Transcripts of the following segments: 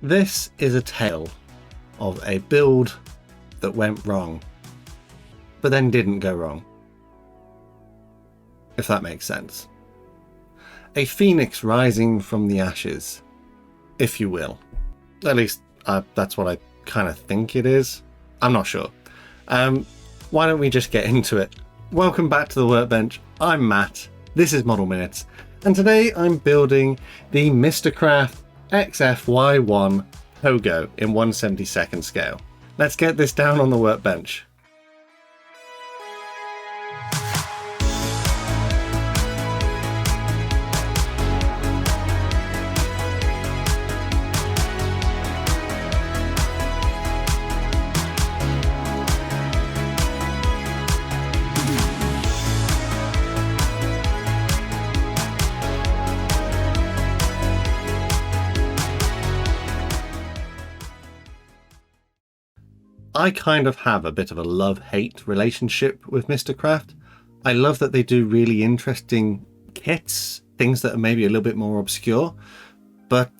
This is a tale of a build that went wrong, but then didn't go wrong, if that makes sense. A phoenix rising from the ashes, if you will. At least that's what I kind of think it is. I'm not sure. Why don't we just get into it? Welcome back to the workbench. I'm Matt. This is Model Minutes, and today I'm building the Mistercraft XFY-1 Pogo in 1/72 scale. Let's get this down on the workbench. I kind of have a bit of a love-hate relationship with Mistercraft. I love that they do really interesting kits, things that are maybe a little bit more obscure, but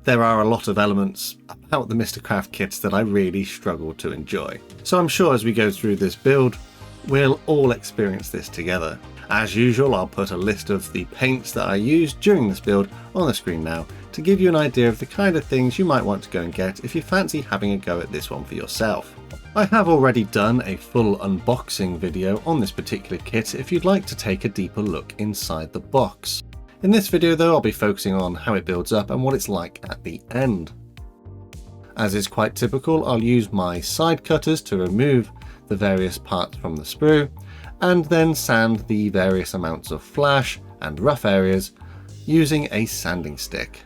there are a lot of elements about the Mistercraft kits that I really struggle to enjoy. So I'm sure as we go through this build, we'll all experience this together. As usual, I'll put a list of the paints that I used during this build on the screen now to give you an idea of the kind of things you might want to go and get if you fancy having a go at this one for yourself. I have already done a full unboxing video on this particular kit if you'd like to take a deeper look inside the box. In this video though, I'll be focusing on how it builds up and what it's like at the end. As is quite typical, I'll use my side cutters to remove the various parts from the sprue, and then sand the various amounts of flash and rough areas using a sanding stick.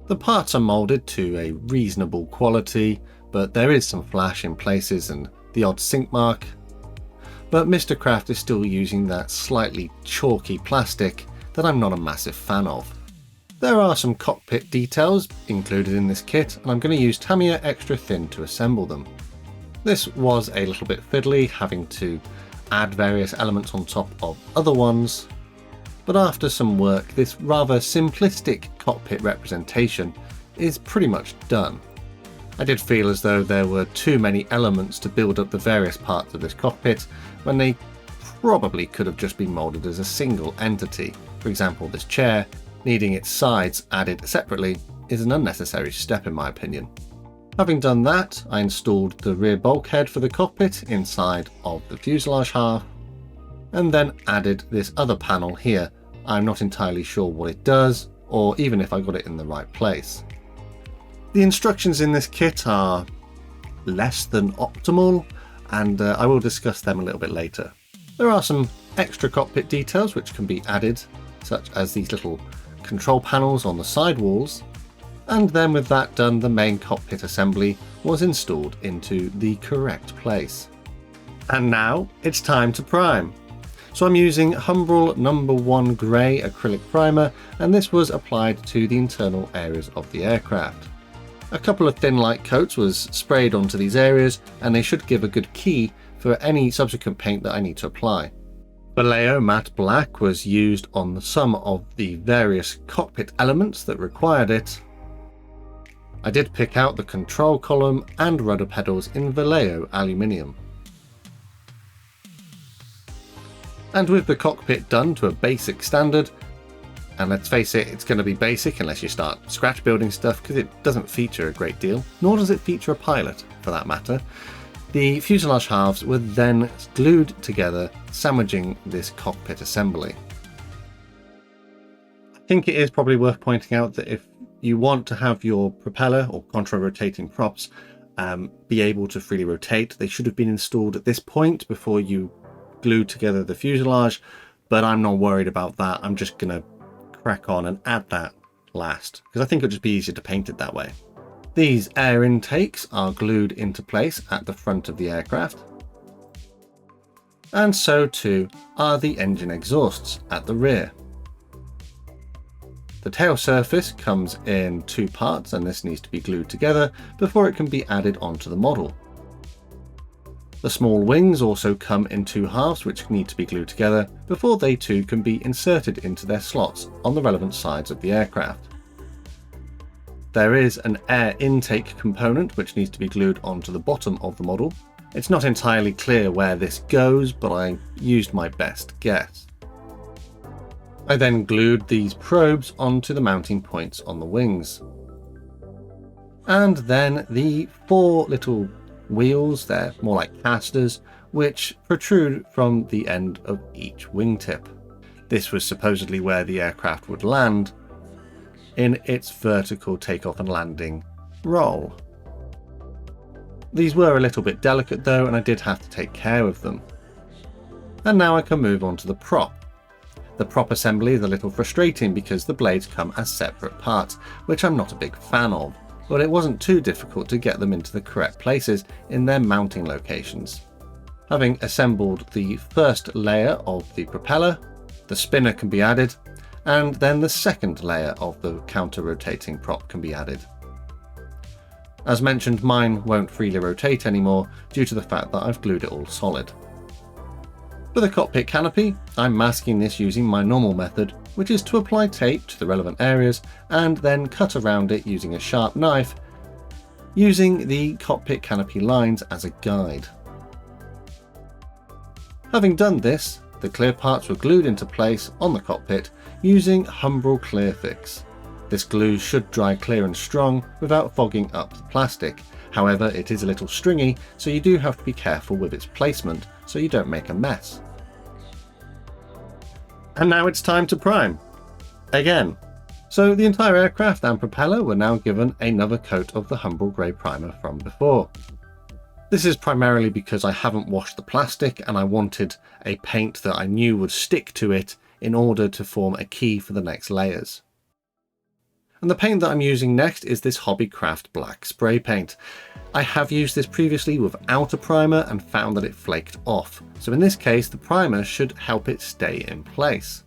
The parts are moulded to a reasonable quality, but there is some flash in places and the odd sink mark. But Mistercraft is still using that slightly chalky plastic that I'm not a massive fan of. There are some cockpit details included in this kit, and I'm going to use Tamiya Extra Thin to assemble them. This was a little bit fiddly, having to add various elements on top of other ones, but after some work, this rather simplistic cockpit representation is pretty much done. I did feel as though there were too many elements to build up the various parts of this cockpit when they probably could have just been moulded as a single entity. For example, this chair needing its sides added separately is an unnecessary step in my opinion. Having done that, I installed the rear bulkhead for the cockpit inside of the fuselage half, and then added this other panel here. I'm not entirely sure what it does, or even if I got it in the right place. The instructions in this kit are less than optimal, and I will discuss them a little bit later. There are some extra cockpit details which can be added, such as these little control panels on the side walls, and then with that done, the main cockpit assembly was installed into the correct place. And now it's time to prime. So I'm using Humbrol No. 1 Grey acrylic primer, and this was applied to the internal areas of the aircraft. A couple of thin light coats was sprayed onto these areas, and they should give a good key for any subsequent paint that I need to apply. Vallejo Matte Black was used on some of the various cockpit elements that required it. I did pick out the control column and rudder pedals in Vallejo aluminium. And with the cockpit done to a basic standard, and let's face it, it's going to be basic unless you start scratch building stuff because it doesn't feature a great deal, nor does it feature a pilot for that matter. The fuselage halves were then glued together, sandwiching this cockpit assembly. I think it is probably worth pointing out that if you want to have your propeller or contra-rotating props be able to freely rotate, they should have been installed at this point before you glued together the fuselage, but I'm not worried about that. I'm just going to crack on and add that last, because I think it'll just be easier to paint it that way. These air intakes are glued into place at the front of the aircraft, and so too are the engine exhausts at the rear. The tail surface comes in two parts, and this needs to be glued together before it can be added onto the model. The small wings also come in two halves which need to be glued together before they too can be inserted into their slots on the relevant sides of the aircraft. There is an air intake component which needs to be glued onto the bottom of the model. It's not entirely clear where this goes, but I used my best guess. I then glued these probes onto the mounting points on the wings. And then the 4 little wheels, they're more like casters, which protrude from the end of each wingtip. This was supposedly where the aircraft would land in its vertical takeoff and landing roll. These were a little bit delicate though, and I did have to take care of them. And now I can move on to the prop. The prop assembly is a little frustrating because the blades come as separate parts, which I'm not a big fan of, but it wasn't too difficult to get them into the correct places in their mounting locations. Having assembled the first layer of the propeller, the spinner can be added, and then the second layer of the counter-rotating prop can be added. As mentioned, mine won't freely rotate anymore due to the fact that I've glued it all solid. For the cockpit canopy, I'm masking this using my normal method, which is to apply tape to the relevant areas and then cut around it using a sharp knife, using the cockpit canopy lines as a guide. Having done this, the clear parts were glued into place on the cockpit using Humbrol Clear Fix. This glue should dry clear and strong without fogging up the plastic. However, it is a little stringy, so you do have to be careful with its placement so you don't make a mess. And now it's time to prime. Again. So the entire aircraft and propeller were now given another coat of the Humbrol Grey primer from before. This is primarily because I haven't washed the plastic and I wanted a paint that I knew would stick to it in order to form a key for the next layers. And the paint that I'm using next is this Hobbycraft black spray paint. I have used this previously without a primer and found that it flaked off. So in this case, the primer should help it stay in place.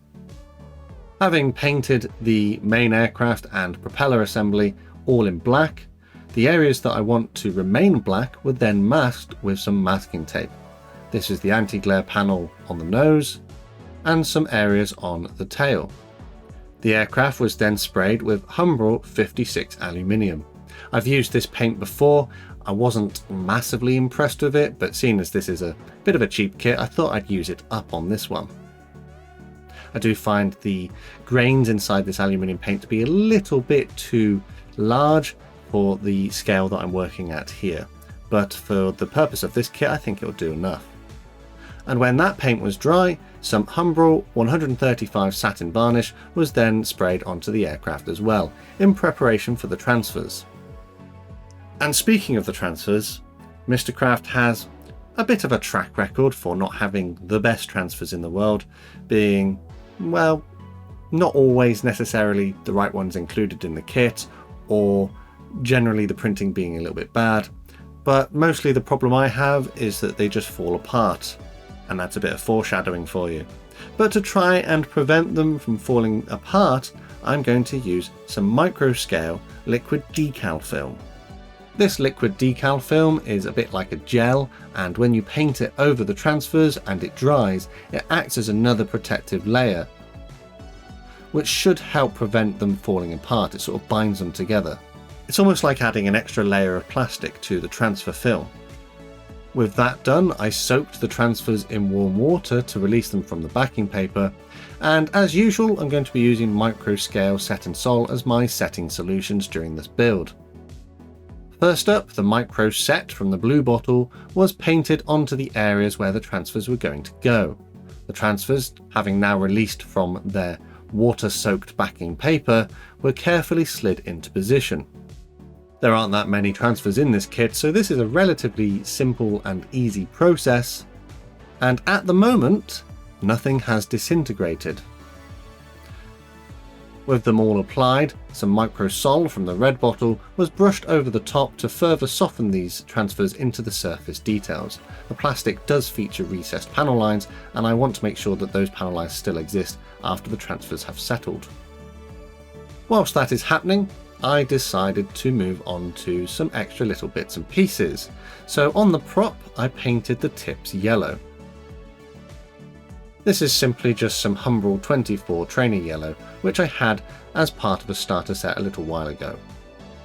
Having painted the main aircraft and propeller assembly all in black, the areas that I want to remain black were then masked with some masking tape. This is the anti-glare panel on the nose and some areas on the tail. The aircraft was then sprayed with Humbrol 56 aluminium. I've used this paint before. I wasn't massively impressed with it, but seeing as this is a bit of a cheap kit, I thought I'd use it up on this one. I do find the grains inside this aluminium paint to be a little bit too large for the scale that I'm working at here, but for the purpose of this kit I think it'll do enough. And when that paint was dry, some Humbrol 135 satin varnish was then sprayed onto the aircraft as well, in preparation for the transfers. And speaking of the transfers, Mistercraft has a bit of a track record for not having the best transfers in the world, being, well, not always necessarily the right ones included in the kit, or generally the printing being a little bit bad, but mostly the problem I have is that they just fall apart, and that's a bit of foreshadowing for you. But to try and prevent them from falling apart, I'm going to use some micro-scale liquid decal film. This liquid decal film is a bit like a gel, and when you paint it over the transfers and it dries, it acts as another protective layer, which should help prevent them falling apart. It sort of binds them together. It's almost like adding an extra layer of plastic to the transfer film. With that done, I soaked the transfers in warm water to release them from the backing paper, and as usual I'm going to be using micro-scale set and sol as my setting solutions during this build. First up, the micro set from the blue bottle was painted onto the areas where the transfers were going to go. The transfers, having now released from their water-soaked backing paper, were carefully slid into position. There aren't that many transfers in this kit, so this is a relatively simple and easy process, and at the moment, nothing has disintegrated. With them all applied, some micro sol from the red bottle was brushed over the top to further soften these transfers into the surface details. The plastic does feature recessed panel lines, and I want to make sure that those panel lines still exist after the transfers have settled. Whilst that is happening, I decided to move on to some extra little bits and pieces. So on the prop, I painted the tips yellow. This is simply just some Humbrol 24 trainer yellow, which I had as part of a starter set a little while ago.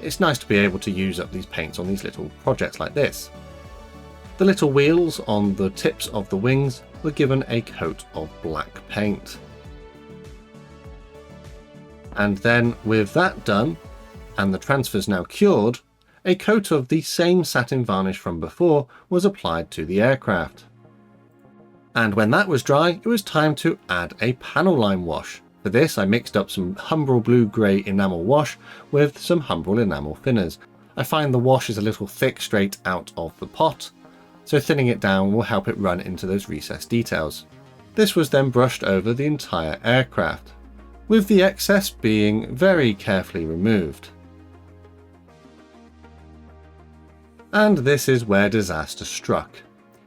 It's nice to be able to use up these paints on these little projects like this. The little wheels on the tips of the wings were given a coat of black paint. And then with that done, and the transfers now cured, a coat of the same satin varnish from before was applied to the aircraft. And when that was dry, it was time to add a panel line wash. For this, I mixed up some Humbrol blue-grey enamel wash with some Humbrol enamel thinners. I find the wash is a little thick straight out of the pot, so thinning it down will help it run into those recessed details. This was then brushed over the entire aircraft, with the excess being very carefully removed. And this is where disaster struck.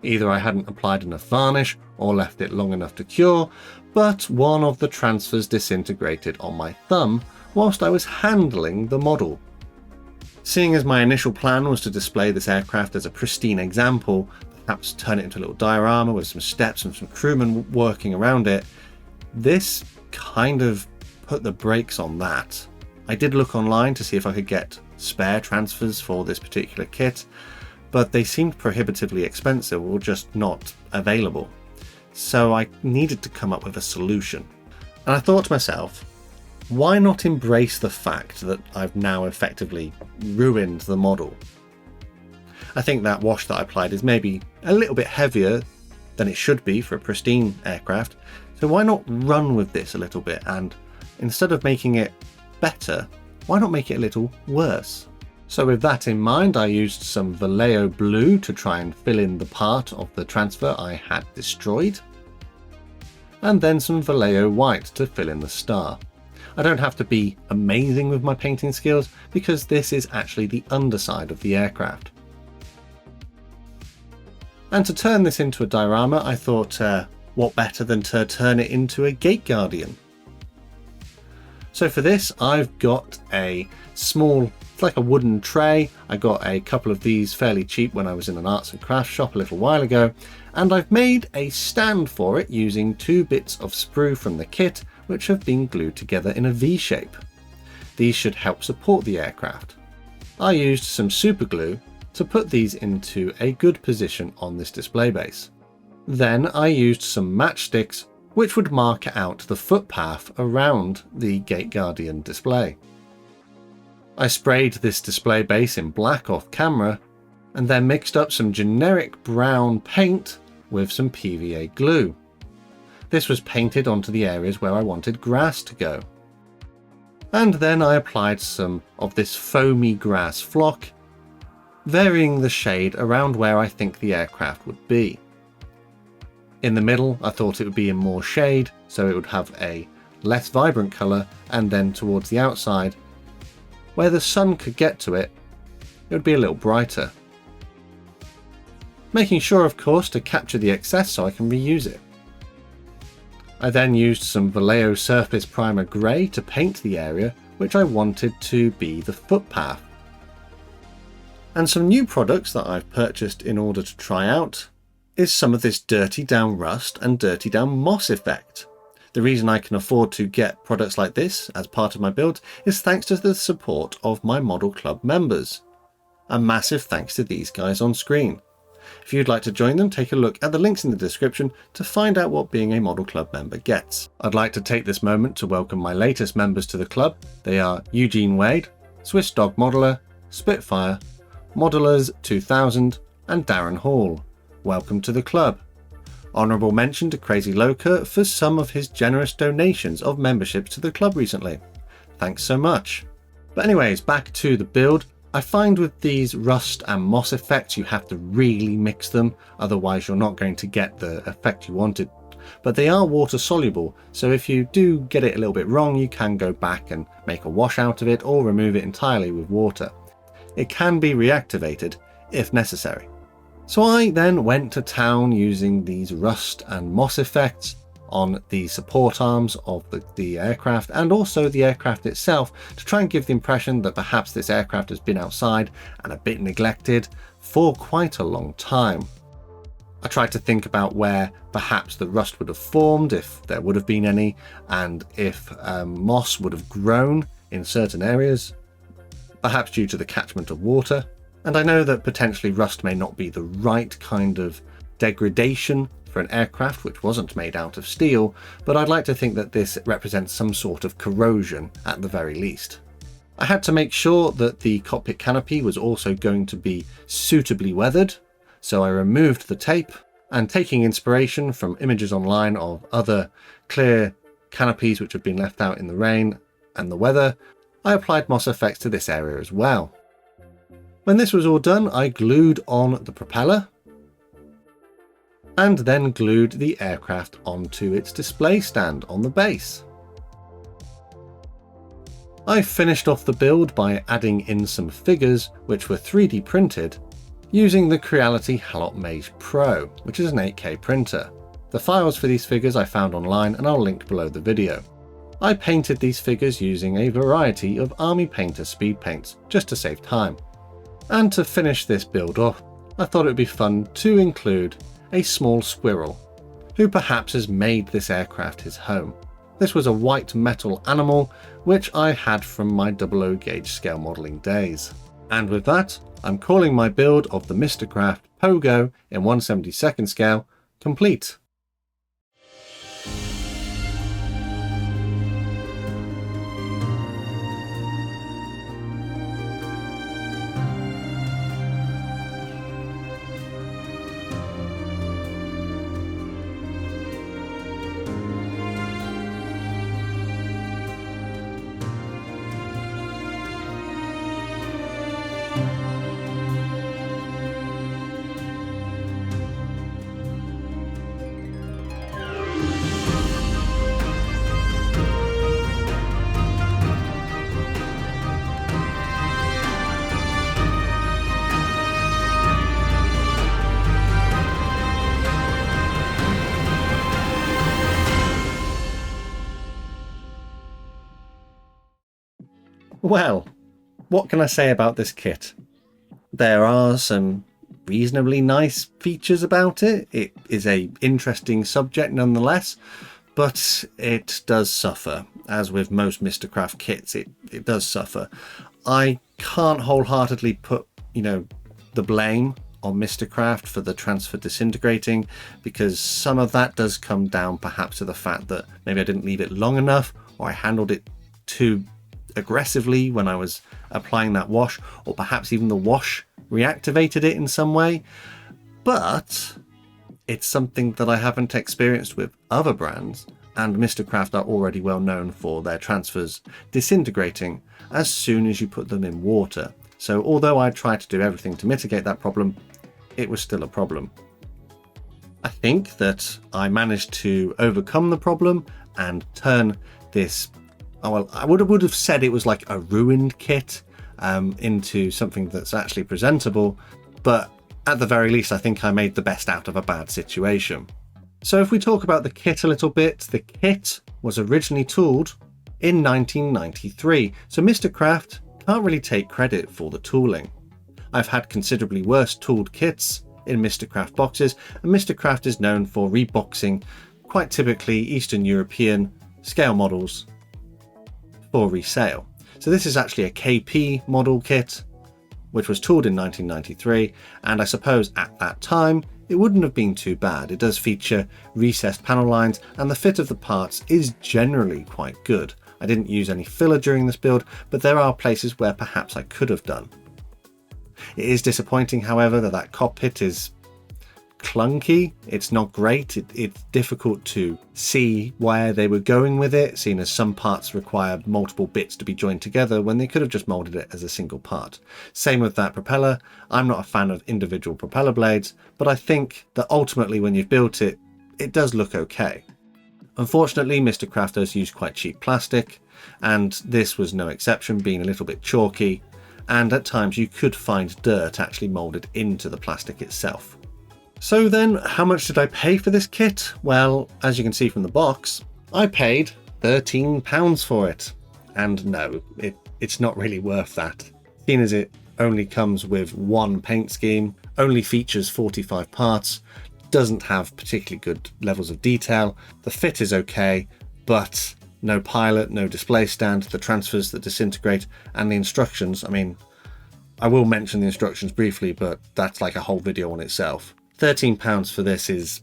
Either I hadn't applied enough varnish or left it long enough to cure, but one of the transfers disintegrated on my thumb whilst I was handling the model. Seeing as my initial plan was to display this aircraft as a pristine example, perhaps turn it into a little diorama with some steps and some crewmen working around it, this kind of put the brakes on that. I did look online to see if I could get spare transfers for this particular kit, but they seemed prohibitively expensive or just not available. So I needed to come up with a solution. And I thought to myself, why not embrace the fact that I've now effectively ruined the model? I think that wash that I applied is maybe a little bit heavier than it should be for a pristine aircraft, so why not run with this a little bit, and instead of making it better, why not make it a little worse? So with that in mind, I used some Vallejo blue to try and fill in the part of the transfer I had destroyed, and then some Vallejo white to fill in the star. I don't have to be amazing with my painting skills because this is actually the underside of the aircraft. And to turn this into a diorama, I thought what better than to turn it into a gate guardian. So for this, I've got a small, it's like a wooden tray. I got a couple of these fairly cheap when I was in an arts and crafts shop a little while ago, and I've made a stand for it using 2 bits of sprue from the kit which have been glued together in a V shape. These should help support the aircraft. I used some super glue to put these into a good position on this display base. Then I used some matchsticks which would mark out the footpath around the Gate Guardian display. I sprayed this display base in black off camera and then mixed up some generic brown paint with some PVA glue. This was painted onto the areas where I wanted grass to go. And then I applied some of this foamy grass flock, varying the shade around where I think the aircraft would be. In the middle, I thought it would be in more shade, so it would have a less vibrant colour, and then towards the outside, where the sun could get to it, it would be a little brighter. Making sure, of course, to capture the excess so I can reuse it. I then used some Vallejo Surface Primer Grey to paint the area which I wanted to be the footpath. And some new products that I've purchased in order to try out is some of this Dirty Down Rust and Dirty Down Moss effect. The reason I can afford to get products like this as part of my build is thanks to the support of my Model Club members. A massive thanks to these guys on screen. If you'd like to join them, take a look at the links in the description to find out what being a Model Club member gets. I'd like to take this moment to welcome my latest members to the club. They are Eugene Wade, Swiss Dog Modeler, Spitfire, Modelers 2000 and Darren Hall. Welcome to the club. Honourable mention to Crazy Loca for some of his generous donations of memberships to the club recently. Thanks so much. But anyways, back to the build. I find with these rust and moss effects you have to really mix them, otherwise you're not going to get the effect you wanted. But they are water soluble, so if you do get it a little bit wrong, you can go back and make a wash out of it or remove it entirely with water. It can be reactivated if necessary. So I then went to town using these rust and moss effects on the support arms of the aircraft and also the aircraft itself to try and give the impression that perhaps this aircraft has been outside and a bit neglected for quite a long time. I tried to think about where perhaps the rust would have formed, if there would have been any, and if moss would have grown in certain areas. perhaps due to the catchment of water. And I know that potentially rust may not be the right kind of degradation for an aircraft which wasn't made out of steel, but I'd like to think that this represents some sort of corrosion at the very least. I had to make sure that the cockpit canopy was also going to be suitably weathered, so I removed the tape, and taking inspiration from images online of other clear canopies which have been left out in the rain and the weather, I applied moss effects to this area as well. When this was all done, I glued on the propeller and then glued the aircraft onto its display stand on the base. I finished off the build by adding in some figures which were 3D printed using the Creality Halot Mage Pro, which is an 8K printer. The files for these figures I found online and I'll link below the video. I painted these figures using a variety of Army Painter speed paints just to save time. And to finish this build off, I thought it would be fun to include a small squirrel, who perhaps has made this aircraft his home. This was a white metal animal, which I had from my 00 gauge scale modelling days. And with that, I'm calling my build of the Mistercraft Pogo in 1/72 scale complete. Well, what can I say about this kit? There are some reasonably nice features about it. It is an interesting subject nonetheless, but it does suffer. As with most Mistercraft kits, it does suffer. I can't wholeheartedly put, the blame on Mistercraft for the transfer disintegrating, because some of that does come down perhaps to the fact that maybe I didn't leave it long enough, or I handled it too aggressively when I was applying that wash, or perhaps even the wash reactivated it in some way. But it's something that I haven't experienced with other brands, and Mistercraft are already well known for their transfers disintegrating as soon as you put them in water. So although I tried to do everything to mitigate that problem, it was still a problem. I think that I managed to overcome the problem and turn this, I would have said it was like a ruined kit into something that's actually presentable, but at the very least I think I made the best out of a bad situation. So if we talk about the kit a little bit, the kit was originally tooled in 1993, so Mistercraft can't really take credit for the tooling. I've had considerably worse tooled kits in Mistercraft boxes, and Mistercraft is known for reboxing quite typically Eastern European scale models for resale. So this is actually a KP model kit, which was tooled in 1993, and I suppose at that time it wouldn't have been too bad. It does feature recessed panel lines, and the fit of the parts is generally quite good. I didn't use any filler during this build, but there are places where perhaps I could have done. It is disappointing, however, that cockpit is clunky. It's not great. It's difficult to see where they were going with it, seeing as some parts require multiple bits to be joined together when they could have just molded it as a single part. Same with that propeller. I'm not a fan of individual propeller blades, but I think that ultimately when you've built it, it does look okay. Unfortunately, Mistercraft does use quite cheap plastic, and this was no exception, being a little bit chalky, and at times you could find dirt actually molded into the plastic itself. So then, how much did I pay for this kit? Well, as you can see from the box, I paid £13 for it. And no, it's not really worth that. Seeing as it only comes with one paint scheme, only features 45 parts, doesn't have particularly good levels of detail. The fit is okay, but No pilot, no display stand, the transfers that disintegrate, and the instructions. I mean, I will mention the instructions briefly, but that's like a whole video on itself. £13 for this is...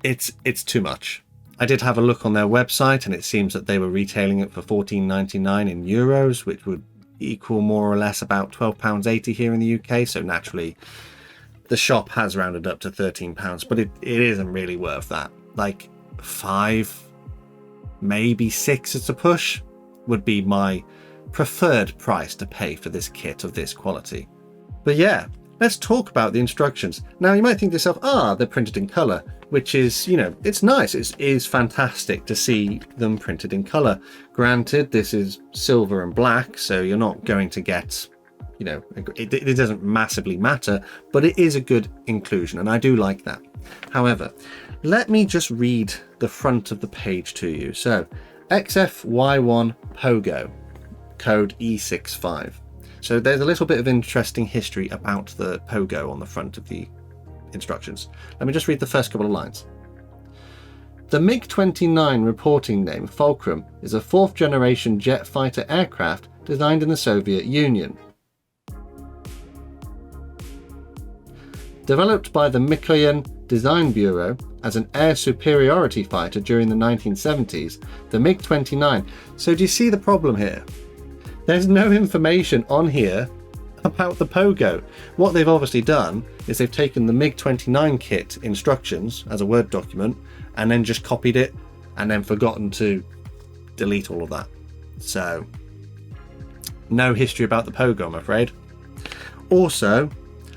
It's too much. I did have a look on their website, and it seems that they were retailing it for £14.99 in euros, which would equal more or less about £12.80 here in the UK. So naturally, the shop has rounded up to £13, but it isn't really worth that. Like 5, maybe 6 at a push would be my preferred price to pay for this kit of this quality. But yeah, let's talk about the instructions. Now you might think to yourself, they're printed in color, which is, you know, it's nice. It is fantastic to see them printed in color. Granted, this is silver and black, so you're not going to get, you know, it doesn't massively matter, but it is a good inclusion, and I do like that. However, let me just read the front of the page to you. So, XFY-1 Pogo, code E65. So there's a little bit of interesting history about the Pogo on the front of the instructions. Let me just read the first couple of lines. The MiG-29 reporting name Fulcrum is a 4th generation jet fighter aircraft designed in the Soviet Union. Developed by the Mikoyan Design Bureau as an air superiority fighter during the 1970s, the MiG-29. So do you see the problem here? There's no information on here about the Pogo. What they've obviously done is they've taken the MiG-29 kit instructions as a Word document and then just copied it and then forgotten to delete all of that. So no history about the Pogo, I'm afraid. Also,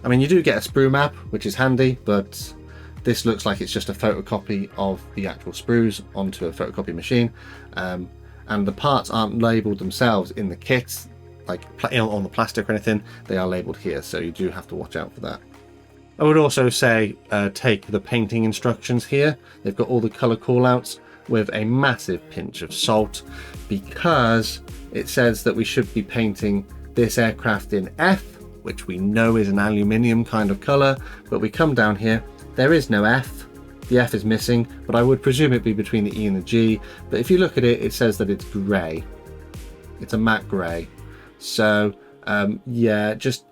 I mean, you do get a sprue map, which is handy, but this looks like it's just a photocopy of the actual sprues onto a photocopy machine. And the parts aren't labelled themselves in the kits, like on the plastic or anything. They are labelled here, so you do have to watch out for that. I would also say take the painting instructions here. They've got all the colour callouts with a massive pinch of salt, because it says that we should be painting this aircraft in F, which we know is an aluminium kind of colour, but we come down here, there is no F. The F is missing, but I would presume it'd be between the E and the G. But if you look at it, it says that it's grey. It's a matte grey. So yeah, just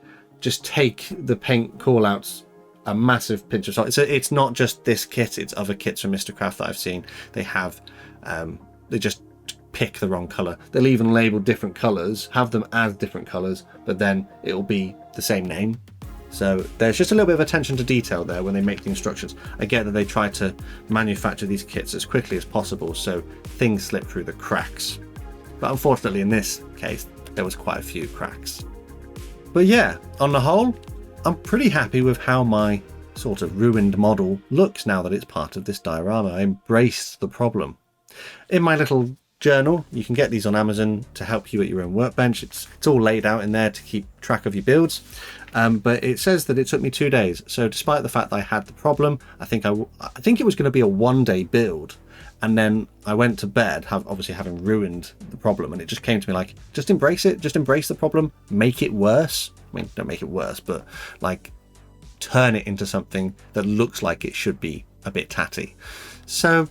take the paint callouts a massive pinch of salt. So it's not just this kit; it's other kits from Mistercraft that I've seen. They have they just pick the wrong colour. They'll even label different colours, have them as different colours, but then it'll be the same name. So there's just a little bit of attention to detail there when they make the instructions. I get that they try to manufacture these kits as quickly as possible, so things slip through the cracks. But unfortunately in this case, there was quite a few cracks. But yeah, on the whole, I'm pretty happy with how my sort of ruined model looks now that it's part of this diorama. I embraced the problem. In my little journal, you can get these on Amazon to help you at your own workbench. It's all laid out in there to keep track of your builds. But it says that it took me 2 days. So despite the fact that I had the problem, I think it was going to be a 1-day build. And then I went to bed, obviously having ruined the problem. And it just came to me like, just embrace it. Just embrace the problem. Make it worse. I mean, don't make it worse, but like turn it into something that looks like it should be a bit tatty. So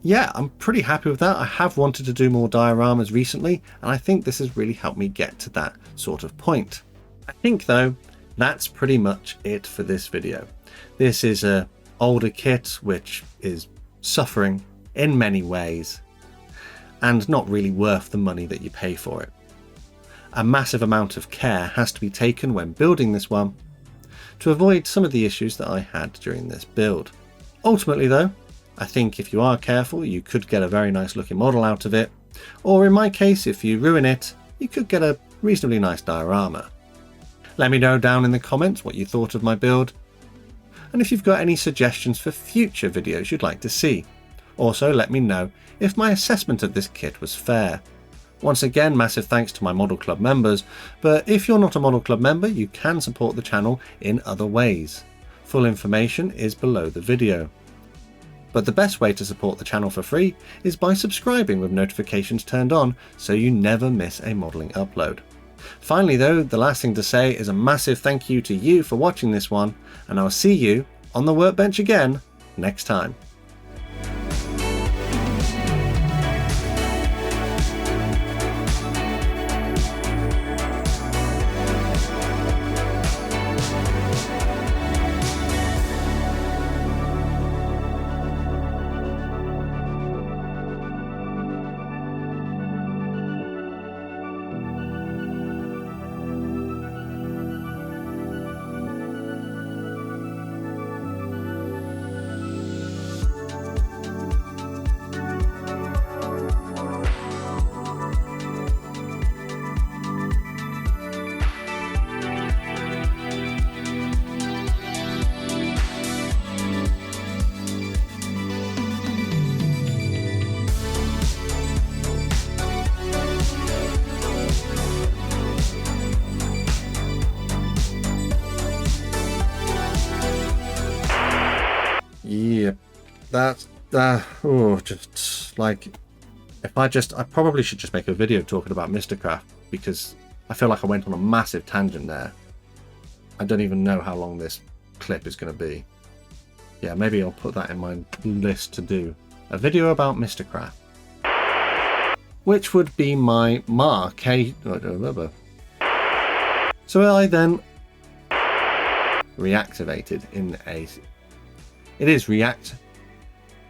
yeah, I'm pretty happy with that. I have wanted to do more dioramas recently, and I think this has really helped me get to that sort of point. I think though, that's pretty much it for this video. This is a older kit which is suffering in many ways and not really worth the money that you pay for it. A massive amount of care has to be taken when building this one to avoid some of the issues that I had during this build. Ultimately though, I think if you are careful, you could get a very nice looking model out of it, or in my case, if you ruin it, you could get a reasonably nice diorama. Let me know down in the comments what you thought of my build, and if you've got any suggestions for future videos you'd like to see. Also, let me know if my assessment of this kit was fair. Once again, massive thanks to my Model Club members, but if you're not a Model Club member, you can support the channel in other ways. Full information is below the video. But the best way to support the channel for free is by subscribing with notifications turned on so you never miss a modelling upload. Finally though, the last thing to say is a massive thank you to you for watching this one, and I'll see you on the workbench again next time. That's just like, I probably should just make a video talking about Mistercraft, because I feel like I went on a massive tangent there. I don't even know how long this clip is going to be. Yeah, maybe I'll put that in my list to do. A video about Mistercraft. Which would be my mark. So I then reactivated in a... It is react...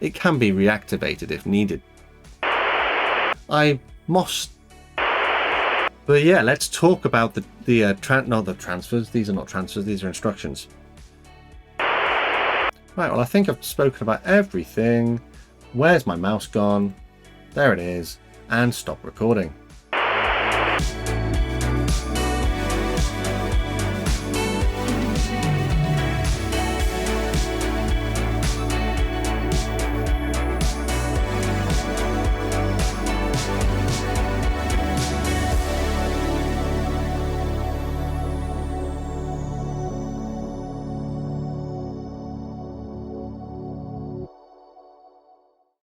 It can be reactivated if needed. I must... But yeah, let's talk about the transfers. These are not transfers, these are instructions. Right, well, I think I've spoken about everything. Where's my mouse gone? There it is. And stop recording.